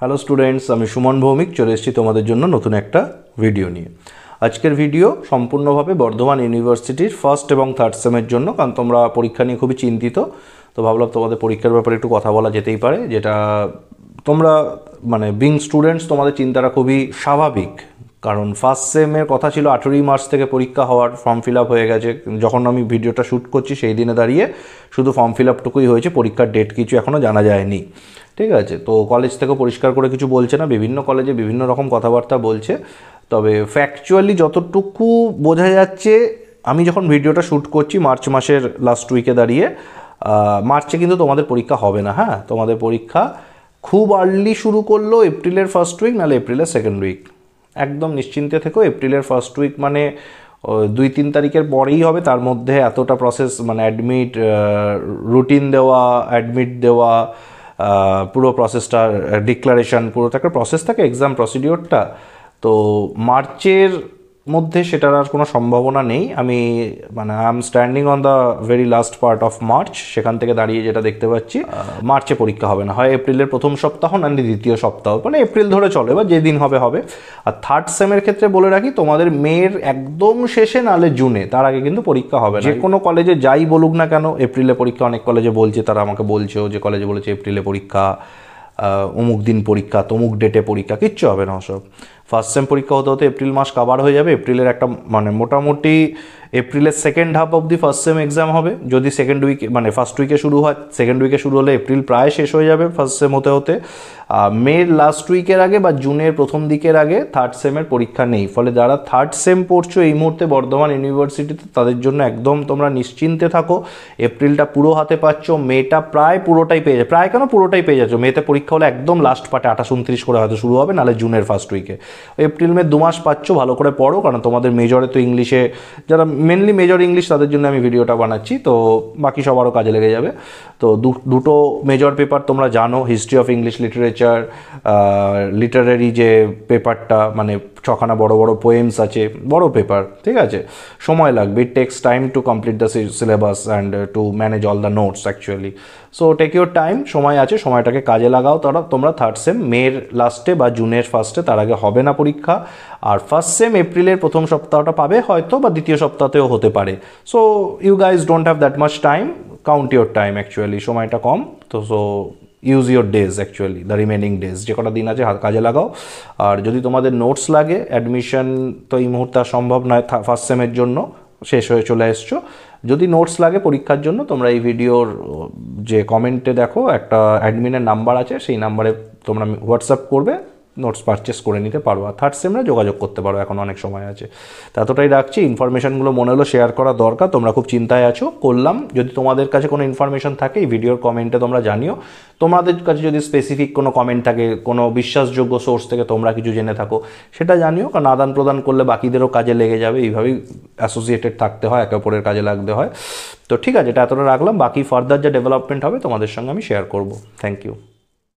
Hello students, আমি সুমন ভৌমিক চলে এসেছি তোমাদের জন্য নতুন একটা ভিডিও নিয়ে। আজকের ভিডিও সম্পূর্ণভাবে বর্ধমান ইউনিভার্সিটির ফার্স্ট এবং থার্ড সেমের জন্য, কারণ তোমরা পরীক্ষা নিয়ে খুবই চিন্তিত। তো ভাবলাম তোমাদের পরীক্ষার ব্যাপারে একটু কথা বলা যেতেই পারে, যেটা তোমরা মানে বিং স্টুডেন্টস তোমাদের চিন্তাটা খুবই স্বাভাবিক। কারণ ফার্স্ট সেমের কথা ছিল 18ই মার্চ থেকে পরীক্ষা হওয়ার, ফর্ম ফিল আপ হয়ে গেছে। যখন আমি ভিডিওটা শ্যুট করছি সেই দিনে দাঁড়িয়ে শুধু ফর্ম ফিল আপটুকুই হয়েছে, পরীক্ষার ডেট কিছু এখনও জানা যায়নি। ঠিক আছে, তো কলেজ থেকে পরিষ্কার করে কিছু বলছে না, বিভিন্ন কলেজে বিভিন্ন রকম কথাবার্তা বলছে। তবে ফ্যাকচুয়ালি যতটুকু বোঝা যাচ্ছে, আমি যখন ভিডিওটা শ্যুট করছি মার্চ মাসের লাস্ট উইকে দাঁড়িয়ে, মার্চে কিন্তু তোমাদের পরীক্ষা হবে না। হ্যাঁ, তোমাদের পরীক্ষা খুব আর্লি শুরু করলো এপ্রিলের ফার্স্ট উইক, নাহলে এপ্রিলের সেকেন্ড উইক। একদম নিশ্চিন্তে থেকো, এপ্রিলের ফার্স্ট উইক মানে 2-3 তারিখের পরেই হবে। তার মধ্যে এতটা প্রসেস, মানে অ্যাডমিট, রুটিন দেওয়া, অ্যাডমিট দেওয়া, পুরো প্রসেসটা, ডিক্লারেশন, পুরোটা একটা প্রসেস থাকে এক্সাম প্রসিডিওরটা। তো মার্চের মধ্যে সেটার আর কোনো সম্ভাবনা নেই। আমি মানে I am standing on the very last part of March, সেখান থেকে দাঁড়িয়ে যেটা দেখতে পাচ্ছি, মার্চে পরীক্ষা হবে না, হয় এপ্রিলের প্রথম সপ্তাহ না দ্বিতীয় সপ্তাহ, মানে এপ্রিল ধরে চলে, বা যেদিন হবে হবে। আর থার্ড সেমের ক্ষেত্রে বলে রাখি, তোমাদের মের একদম শেষে নাহলে জুনে, তার আগে কিন্তু পরীক্ষা হবে না। যে কোনো কলেজে যাই বলুক না কেন, এপ্রিলে পরীক্ষা। অনেক কলেজে বলছে, তারা আমাকে বলছেও যে কলেজে বলেছে এপ্রিলে পরীক্ষা, অমুক দিন পরীক্ষা, তমুক ডেটে পরীক্ষা, কিচ্ছু হবে না ওসব। ফার্স্ট সেম পরীক্ষা হতে হতে এপ্রিল মাস কাভার হয়ে যাবে। এপ্রিলের একটা মানে মোটামুটি এপ্রিলের second half of the first same exam হবে। যদি সেকেন্ড উইকে মানে ফার্স্ট উইকে শুরু হয়, সেকেন্ড উইকে শুরু হলে এপ্রিল প্রায় শেষ হয়ে যাবে ফার্স্ট সেম হতে হতে। মের লাস্ট উইকের আগে বা জুনের প্রথম দিকের আগে থার্ড সেমের পরীক্ষা নেই। ফলে যারা থার্ড সেম পড়ছো এই মুহূর্তে বর্ধমান ইউনিভার্সিটিতে, তাদের জন্য একদম তোমরা নিশ্চিন্তে থাকো। এপ্রিলটা পুরো হাতে পাচ্ছ, মেটা প্রায় পুরোটাই পেয়ে যাচ্ছে, প্রায় কেন পুরোটাই পেয়ে যাচ্ছ। মেতে পরীক্ষা হলে একদম লাস্ট পার্টে 28-29 করে হয়তো শুরু হবে, নাহলে জুনের ফার্স্ট উইকে। এপ্রিল মে 2 মাস পাচ্ছ, ভালো করে পড়ো। কারণ তোমাদের মেজরে তো ইংলিশে, যারা মেনলি মেজর ইংলিশ, তাদের জন্য আমি ভিডিওটা বানাচ্ছি, তো বাকি সবারও কাজে লেগে যাবে। তো দুটো মেজর পেপার তোমরা জানো, history of English literature, Literary যে পেপারটা, মানে 6খানা বড় বড় পোয়েমস আছে, বড় পেপার। ঠিক আছে, সময় লাগবে, it takes time to complete the syllabus and to manage all the notes actually. So take your time, সময় আছে, সময়টাকে কাজে লাগাও। তোমরা থার্ড সেম মের লাস্টে বা জুনের ফার্স্টে, তার আগে হবে না পরীক্ষা। আর ফার্স্ট সেম এপ্রিলের প্রথম সপ্তাহটা পাবে হয়তো, বা দ্বিতীয় সপ্তাহতেও হতে পারে। So you guys don't have that much time, count your time actually, সময়টা কম। তো so use your days actually, the remaining days, যে কটা দিন আছে কাজে লাগাও। আর যদি তোমাদের নোটস লাগে, অ্যাডমিশন তো এই মুহূর্তে আর সম্ভব নয়, ফার্স্ট সেমের জন্য শেষ হয়ে চলে এসছো। যদি নোটস লাগে পরীক্ষার জন্য, তোমরা এই ভিডিওর যে কমেন্টে দেখো একটা অ্যাডমিনের নাম্বার আছে, সেই নাম্বারে তোমরা হোয়াটসঅ্যাপ করবে, নোটস পারচেস করে নিতে পারো। আর থার্ড সেমরা যোগাযোগ করতে পারো, এখন অনেক সময় আছে। এতটাই রাখছি, ইনফরমেশনগুলো মনে হলো শেয়ার করা দরকার। তোমরা খুব চিন্তায় আছো, করলাম। যদি তোমাদের কাছে কোনো ইনফরমেশন থাকে এই ভিডিওর কমেন্টে তোমরা জানিও। তোমাদের কাছে যদি স্পেসিফিক কোনো কমেন্ট থাকে, কোনো বিশ্বাসযোগ্য সোর্স থেকে তোমরা কিছু জেনে থাকো, সেটা জানিও। কারণ আদান প্রদান করলে বাকিদেরও কাজে লেগে যাবে। এইভাবেই অ্যাসোসিয়েটেড থাকতে হয়, একে অপরের কাজে লাগতে হয়। তো ঠিক আছে, এটা এতটা রাখলাম। বাকি ফার্দার যে ডেভেলপমেন্ট হবে তোমাদের সঙ্গে আমি শেয়ার করব। Thank you.